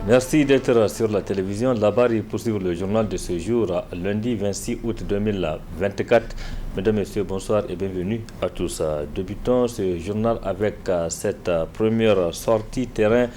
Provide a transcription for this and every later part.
Merci d'être sur la télévision. Là-bas, il poursuit le journal de ce jour, lundi 26 août 2024. Mesdames, Messieurs, bonsoir et bienvenue à tous. Débutons ce journal avec cette première sortie terrain.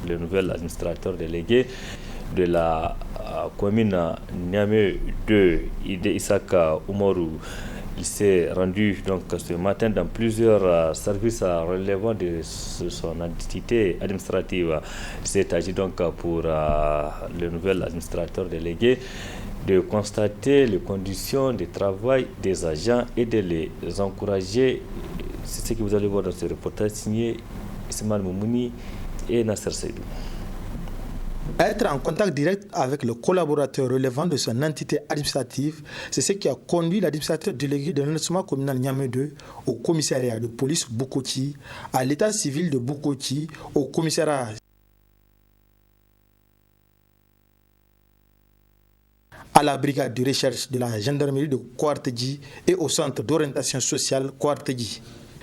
Le nouvel administrateur délégué de la commune Niamey 2, Ide Isaka Umaru. Il s'est rendu donc ce matin dans plusieurs services relevant de son entité administrative. Il s'est agi donc pour le nouvel administrateur délégué de constater les conditions de travail des agents et de les encourager. C'est ce que vous allez voir dans ce reportage signé Ismaël Moumouni et Nasser Seydou. Être en contact direct avec le collaborateur relevant de son entité administrative, c'est ce qui a conduit l'administrateur délégué de l'arrondissement communal Niamey 2 au commissariat de police Bukoti, à l'état civil de Bukoti, au commissariat à la brigade de recherche de la gendarmerie de Kouartedji et au centre d'orientation sociale Kouartedji.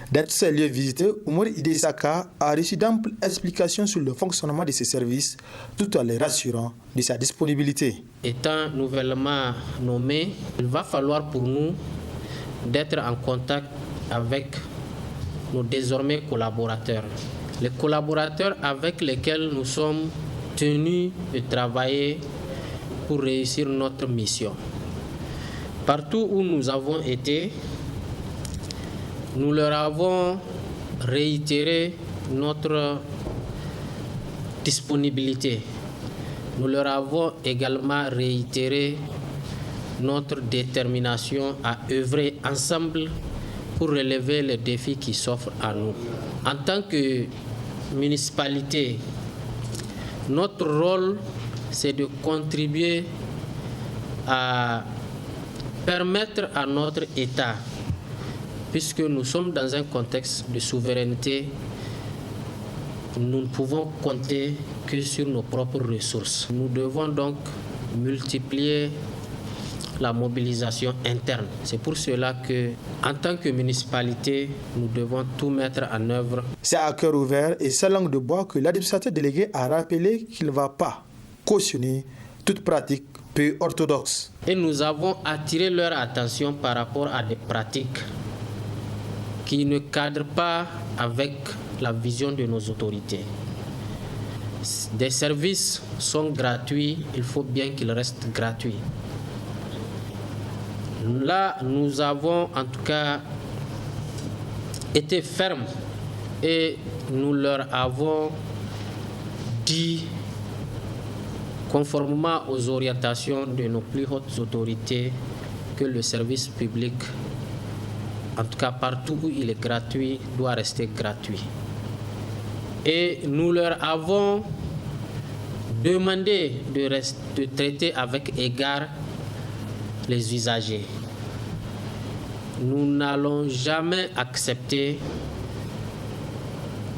Dans tous ces lieux visités, Oumar Ide Isaka a reçu d'amples explications sur le fonctionnement de ces services, tout en les rassurant de sa disponibilité. Étant nouvellement nommé, il va falloir pour nous d'être en contact avec nos désormais collaborateurs. Les collaborateurs avec lesquels nous sommes tenus de travailler pour réussir notre mission. Partout où nous avons été, nous leur avons réitéré notre disponibilité. Nous leur avons également réitéré notre détermination à œuvrer ensemble pour relever les défis qui s'offrent à nous. En tant que municipalité, notre rôle, c'est de contribuer à permettre à notre État, puisque nous sommes dans un contexte de souveraineté, nous ne pouvons compter que sur nos propres ressources. Nous devons donc multiplier la mobilisation interne. C'est pour cela que, en tant que municipalité, nous devons tout mettre en œuvre. C'est à cœur ouvert et sans langue de bois que l'administrateur délégué a rappelé qu'il ne va pas cautionner toute pratique peu orthodoxe. Et nous avons attiré leur attention par rapport à des pratiques qui ne cadrent pas avec la vision de nos autorités. Des services sont gratuits, il faut bien qu'ils restent gratuits. Là, nous avons en tout cas été fermes et nous leur avons dit, conformément aux orientations de nos plus hautes autorités, que le service public, en tout cas partout où il est gratuit, doit rester gratuit. Et nous leur avons demandé de traiter avec égard les usagers. Nous n'allons jamais accepter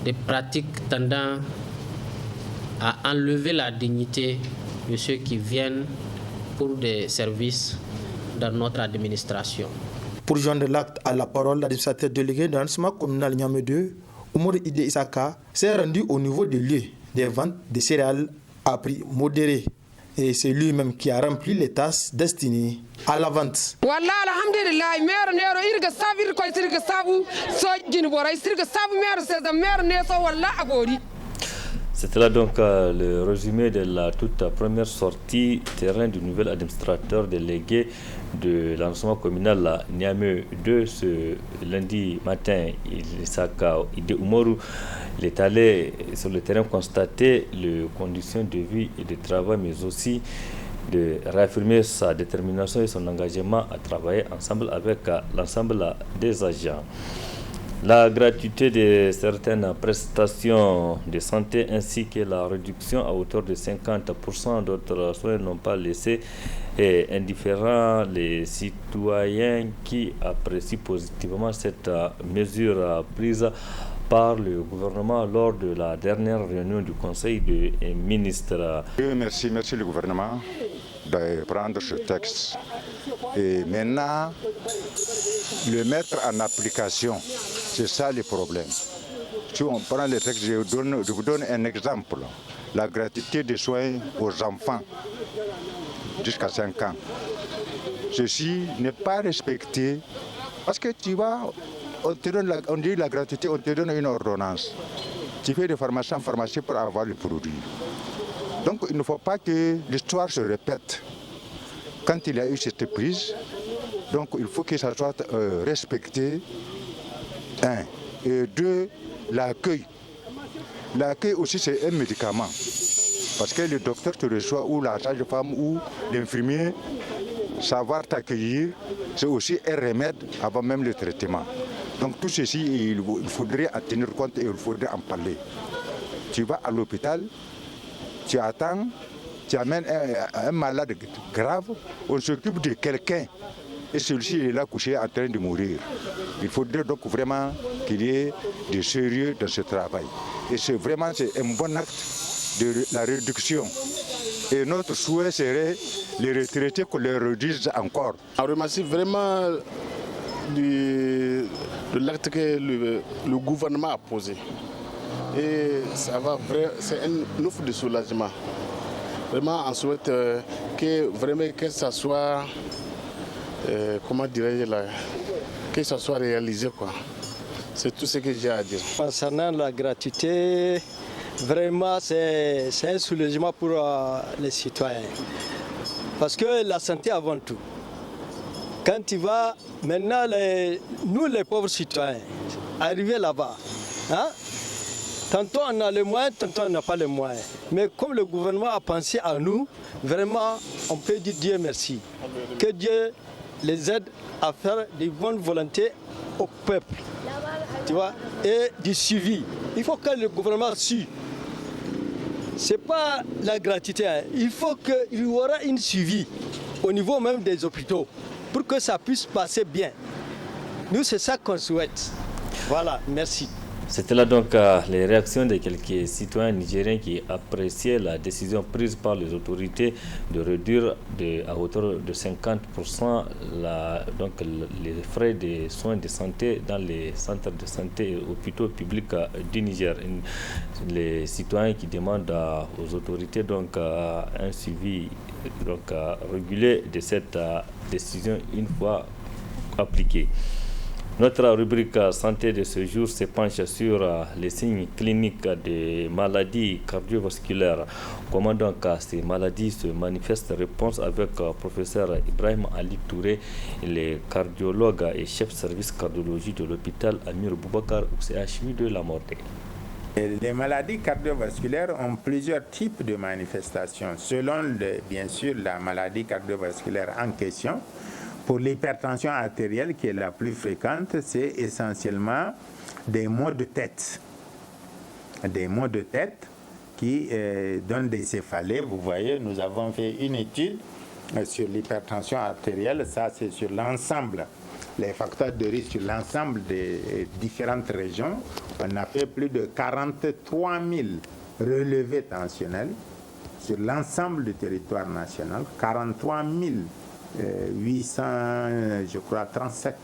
des pratiques tendant à enlever la dignité de ceux qui viennent pour des services dans notre administration. Pour joindre l'acte à la parole, l'administrateur délégué de l'arrondissement communal Niamey 2, Oumar Ide Isaka, s'est rendu au niveau des lieux des ventes de céréales à prix modéré. Et c'est lui-même qui a rempli les tasses destinées à la vente. C'était là donc le résumé de la toute première sortie terrain du nouvel administrateur délégué de l'arrondissement communal Niamey 2 ce lundi matin. Isaka Ide Umaru, il est allé sur le terrain constater les conditions de vie et de travail, mais aussi de réaffirmer sa détermination et son engagement à travailler ensemble avec l'ensemble des agents. La gratuité de certaines prestations de santé ainsi que la réduction à hauteur de 50% d'autres soins n'ont pas laissé indifférents les citoyens qui apprécient positivement cette mesure prise par le gouvernement lors de la dernière réunion du Conseil des ministres. Merci le gouvernement de prendre ce texte et maintenant le mettre en application. C'est ça le problème. Si on prend le texte, je vous donne un exemple. la gratuité des soins aux enfants jusqu'à 5 ans. Ceci n'est pas respecté parce que tu vois, on dit la gratuité, on te donne une ordonnance. Tu fais de pharmacie en pharmacie pour avoir le produit. Donc il ne faut pas que l'histoire se répète. Quand il y a eu cette prise, donc il faut que ça soit respecté. Un. Et deux, l'accueil. L'accueil aussi, c'est un médicament. Parce que le docteur te reçoit, ou la sage-femme, ou l'infirmier, savoir t'accueillir, c'est aussi un remède avant même le traitement. Donc tout ceci, il faudrait en tenir compte et il faudrait en parler. Tu vas à l'hôpital, tu attends, tu amènes un malade grave, on s'occupe de quelqu'un et celui-ci est là couché en train de mourir. Il faudrait donc vraiment qu'il y ait du sérieux dans ce travail. Et c'est un bon acte de la réduction. Et notre souhait serait les retraités qu'on les réduise encore. On remercie vraiment de l'acte que le gouvernement a posé. Et c'est un offre de soulagement. Vraiment, on souhaite que ça soit, que ça soit réalisé, quoi. C'est tout ce que j'ai à dire. Concernant la gratuité, vraiment c'est un soulagement pour les citoyens. Parce que la santé avant tout. Quand tu vas, maintenant, nous les pauvres citoyens, arriver là-bas, hein, tantôt on a les moyens, tantôt on n'a pas les moyens. Mais comme le gouvernement a pensé à nous, vraiment, on peut dire Dieu merci. Que Dieu les aide à faire des bonnes volontés au peuple. Tu vois, et du suivi. Il faut que le gouvernement suive. Ce n'est pas la gratuité. Hein. Il faut qu'il y aura une suivi au niveau même des hôpitaux pour que ça puisse passer bien. Nous, c'est ça qu'on souhaite. Voilà, merci. C'était là donc les réactions de quelques citoyens nigériens qui appréciaient la décision prise par les autorités de réduire à hauteur de 50% les frais de soins de santé dans les centres de santé et hôpitaux publics du Niger. Les citoyens qui demandent aux autorités donc un suivi régulier de cette décision une fois appliquée. Notre rubrique santé de ce jour se penche sur les signes cliniques des maladies cardiovasculaires. Comment donc ces maladies se manifestent? Réponse avec professeur Ibrahim Ali Touré, le cardiologue et chef service cardiologie de l'hôpital Amir Boubacar au CHU de la Mordée. Les maladies cardiovasculaires ont plusieurs types de manifestations selon bien sûr la maladie cardiovasculaire en question. Pour l'hypertension artérielle, qui est la plus fréquente, c'est essentiellement des maux de tête. Des maux de tête qui donnent des céphalées. Vous voyez, nous avons fait une étude sur l'hypertension artérielle. Ça, c'est sur l'ensemble, les facteurs de risque sur l'ensemble des différentes régions. On a fait plus de 43 000 relevés tensionnels sur l'ensemble du territoire national. 43 800, je crois, 37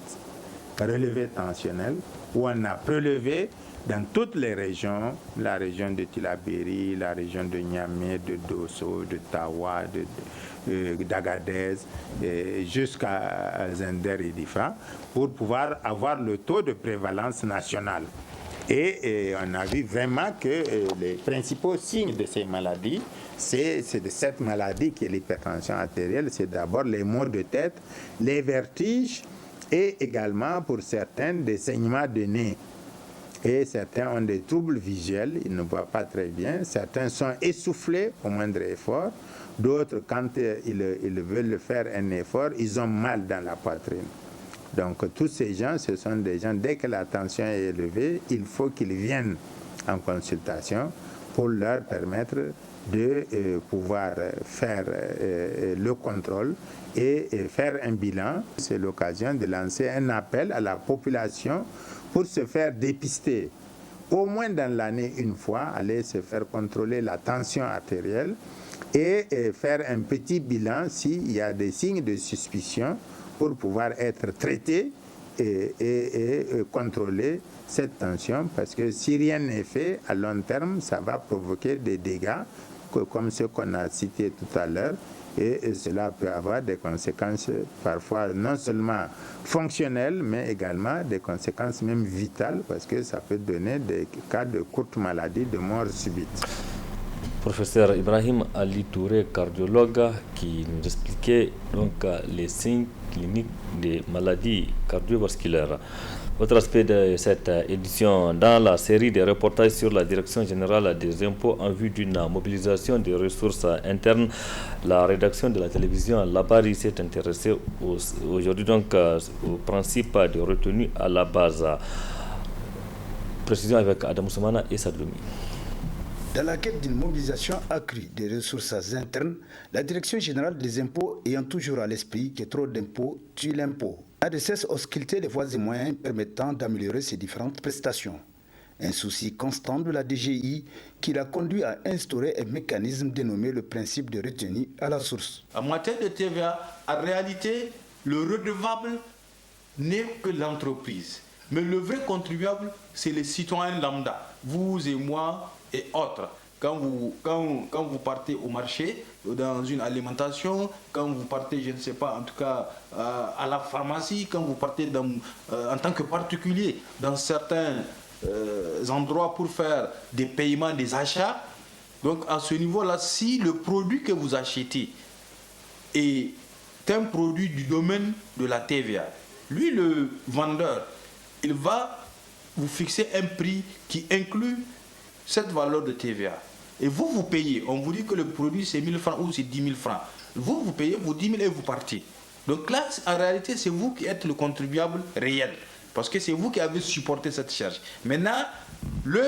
relevés tensionnels où on a prélevé dans toutes les régions, la région de Tillabéri, la région de Niamey, de Dosso, de Tawa, d'Agadez, jusqu'à Zender et Difa, pour pouvoir avoir le taux de prévalence national. Et on a vu vraiment que les principaux signes de ces maladies, c'est de cette maladie qui est l'hypertension artérielle, c'est d'abord les maux de tête, les vertiges et également pour certains des saignements de nez. Et certains ont des troubles visuels, ils ne voient pas très bien, certains sont essoufflés au moindre effort, d'autres quand ils veulent faire un effort, ils ont mal dans la poitrine. Donc tous ces gens, ce sont des gens, dès que la tension est élevée, il faut qu'ils viennent en consultation pour leur permettre de pouvoir faire le contrôle et faire un bilan. C'est l'occasion de lancer un appel à la population pour se faire dépister. Au moins dans l'année une fois, aller se faire contrôler la tension artérielle et faire un petit bilan s'il y a des signes de suspicion pour pouvoir être traité contrôler cette tension, parce que si rien n'est fait, à long terme, ça va provoquer des dégâts comme ceux qu'on a cités tout à l'heure, et cela peut avoir des conséquences parfois non seulement fonctionnelles, mais également des conséquences même vitales, parce que ça peut donner des cas de courte maladie, de mort subite. Professeur Ibrahim Ali Touré, cardiologue, qui nous expliquait donc les signes cliniques des maladies cardiovasculaires. Autre aspect de cette édition, dans la série de reportages sur la Direction générale des impôts en vue d'une mobilisation des ressources internes, la rédaction de la télévision Labari s'est intéressée aujourd'hui donc au principe de retenue à la base. Précision avec Adam Soumana et Sadloumi. Dans la quête d'une mobilisation accrue des ressources internes, la Direction générale des impôts ayant toujours à l'esprit que trop d'impôts tue l'impôt, a de cesse ausculter les voies et moyens permettant d'améliorer ces différentes prestations. Un souci constant de la DGI qui l'a conduit à instaurer un mécanisme dénommé le principe de retenue à la source. En matière de TVA, en réalité, le redevable n'est que l'entreprise. Mais le vrai contribuable, c'est les citoyens lambda, vous et moi et autres. Quand vous partez au marché, dans une alimentation, quand vous partez, je ne sais pas, en tout cas à la pharmacie, quand vous partez en tant que particulier dans certains endroits pour faire des paiements, des achats. Donc à ce niveau-là, si le produit que vous achetez est un produit du domaine de la TVA, lui, le vendeur, il va vous fixer un prix qui inclut cette valeur de TVA. Et vous payez. On vous dit que le produit c'est 1000 francs ou c'est 10 000 francs. Vous payez vos 10 000 et vous partez. Donc là, en réalité, c'est vous qui êtes le contribuable réel. Parce que c'est vous qui avez supporté cette charge. Maintenant, le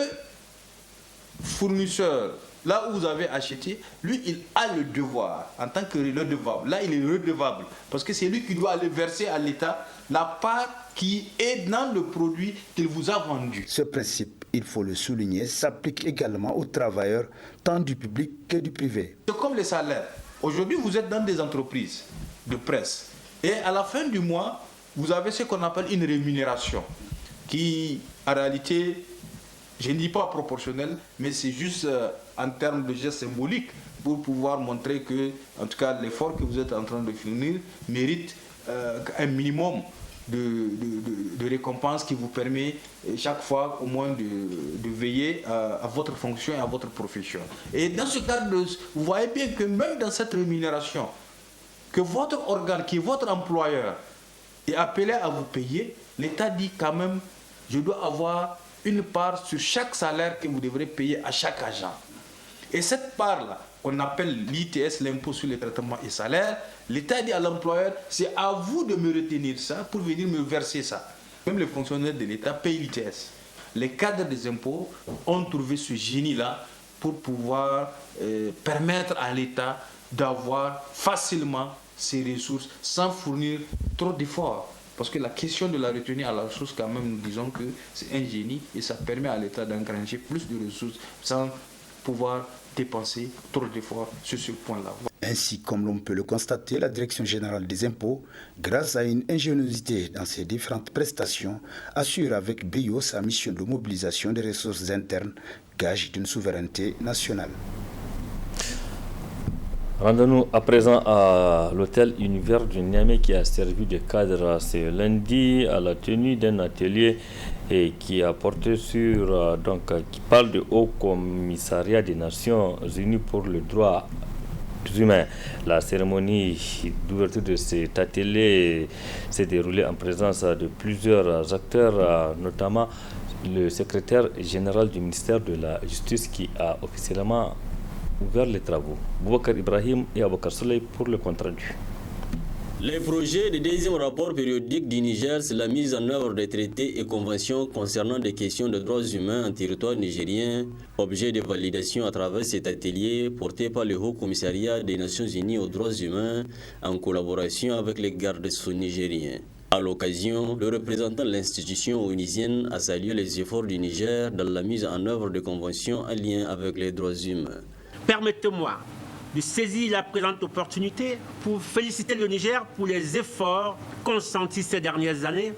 fournisseur, là où vous avez acheté, lui, il a le devoir, en tant que redevable. Là, il est redevable. Parce que c'est lui qui doit aller verser à l'État la part qui est dans le produit qu'il vous a vendu. Ce principe, il faut le souligner, s'applique également aux travailleurs, tant du public que du privé. C'est comme les salaires. Aujourd'hui, vous êtes dans des entreprises de presse. Et à la fin du mois, vous avez ce qu'on appelle une rémunération, qui, en réalité, je ne dis pas proportionnelle, mais c'est juste en termes de geste symbolique pour pouvoir montrer que, en tout cas, l'effort que vous êtes en train de fournir mérite un minimum de récompense qui vous permet chaque fois au moins de veiller à votre fonction et à votre profession. Et dans ce cadre, vous voyez bien que même dans cette rémunération, que votre organe, qui est votre employeur, est appelé à vous payer, l'État dit quand même, je dois avoir une part sur chaque salaire que vous devrez payer à chaque agent. Et cette part-là, qu'on appelle l'ITS, l'impôt sur les traitements et salaires, l'État dit à l'employeur, c'est à vous de me retenir ça pour venir me verser ça. Même les fonctionnaires de l'État payent l'ITS. Les cadres des impôts ont trouvé ce génie-là pour pouvoir permettre à l'État d'avoir facilement ses ressources sans fournir trop d'efforts. Parce que la question de la retenue à la ressource, quand même, nous disons que c'est un génie et ça permet à l'État d'engranger plus de ressources sans pouvoir dépenser trop d'efforts sur ce point-là. Ainsi, comme l'on peut le constater, la Direction générale des impôts, grâce à une ingéniosité dans ses différentes prestations, assure avec brio sa mission de mobilisation des ressources internes, gage d'une souveraineté nationale. Rendons-nous à présent à l'hôtel Univers du Niamey qui a servi de cadre ce lundi à la tenue d'un atelier et qui a porté sur, qui parle du Haut Commissariat des Nations Unies pour le droit humain. La cérémonie d'ouverture de cet atelier s'est déroulée en présence de plusieurs acteurs, notamment le secrétaire général du ministère de la Justice qui a officiellement ouvert les travaux. Boubacar Ibrahim et Aboukar Soleil pour le compte-rendu. Les projets du deuxième rapport périodique du Niger sur la mise en œuvre des traités et conventions concernant des questions de droits humains en territoire nigérien, objet de validation à travers cet atelier porté par le Haut Commissariat des Nations Unies aux droits humains en collaboration avec les gardes-sceaux nigériens. À l'occasion, le représentant de l'institution onisienne a salué les efforts du Niger dans la mise en œuvre des conventions en lien avec les droits humains. Permettez-moi de saisir la présente opportunité pour féliciter le Niger pour les efforts consentis ces dernières années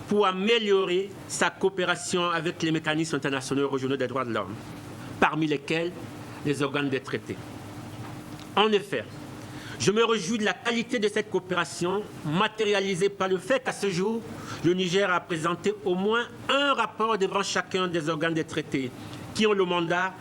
pour améliorer sa coopération avec les mécanismes internationaux et régionaux des droits de l'homme, parmi lesquels les organes des traités. En effet, je me réjouis de la qualité de cette coopération, matérialisée par le fait qu'à ce jour, le Niger a présenté au moins un rapport devant chacun des organes des traités qui ont le mandat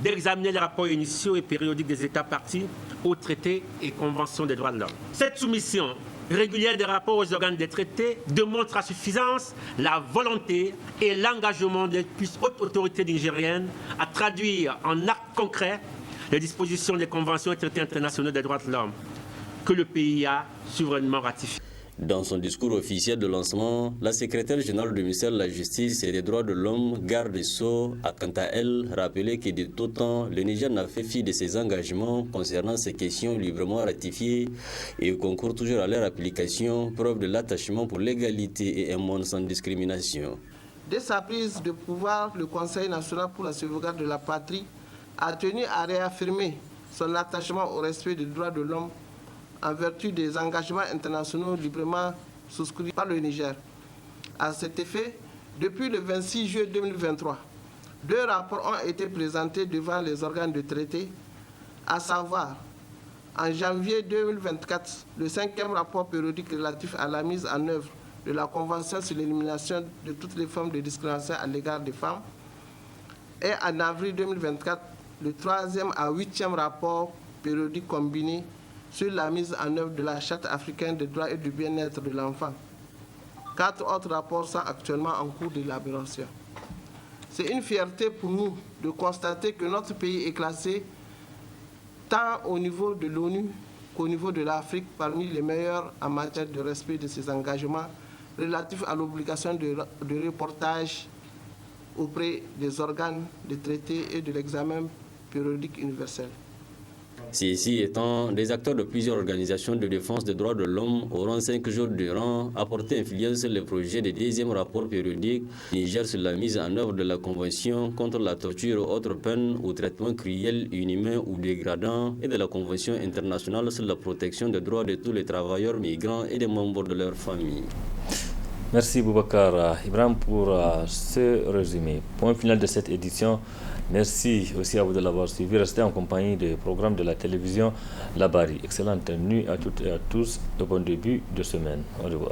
d'examiner les rapports initiaux et périodiques des États partis aux traités et conventions des droits de l'homme. Cette soumission régulière des rapports aux organes des traités démontre à suffisance la volonté et l'engagement des plus hautes autorités nigériennes à traduire en actes concrets les dispositions des conventions et traités internationaux des droits de l'homme que le pays a souverainement ratifiées. Dans son discours officiel de lancement, la secrétaire générale du ministère de la Justice et des Droits de l'Homme, Garde des Sceaux, a quant à elle rappelé que de tout temps, le Niger n'a fait fi de ses engagements concernant ces questions librement ratifiées et concourt toujours à leur application, preuve de l'attachement pour l'égalité et un monde sans discrimination. Dès sa prise de pouvoir, le Conseil national pour la sauvegarde de la patrie a tenu à réaffirmer son attachement au respect des droits de l'homme en vertu des engagements internationaux librement souscrits par le Niger. À cet effet, depuis le 26 juillet 2023, 2 rapports ont été présentés devant les organes de traité, à savoir, en janvier 2024, le 5e rapport périodique relatif à la mise en œuvre de la Convention sur l'élimination de toutes les formes de discrimination à l'égard des femmes, et en avril 2024, le 3e à 8e rapport périodique combiné sur la mise en œuvre de la Charte africaine des droits et du bien-être de l'enfant. 4 autres rapports sont actuellement en cours d'élaboration. C'est une fierté pour nous de constater que notre pays est classé tant au niveau de l'ONU qu'au niveau de l'Afrique parmi les meilleurs en matière de respect de ses engagements relatifs à l'obligation de reportage auprès des organes de traité et de l'examen périodique universel. Ceci étant, des acteurs de plusieurs organisations de défense des droits de l'homme auront 5 jours durant apporté influence sur le projet du 10e rapport périodique Niger sur la mise en œuvre de la Convention contre la torture ou autres peines ou traitements cruels, inhumains ou dégradants et de la Convention internationale sur la protection des droits de tous les travailleurs migrants et des membres de leurs familles. Merci Boubacar Ibrahim pour ce résumé. Point final de cette édition. Merci aussi à vous de l'avoir suivi. Restez en compagnie des programmes de la télévision Labari. Excellente nuit à toutes et à tous. De bon début de semaine. Au revoir.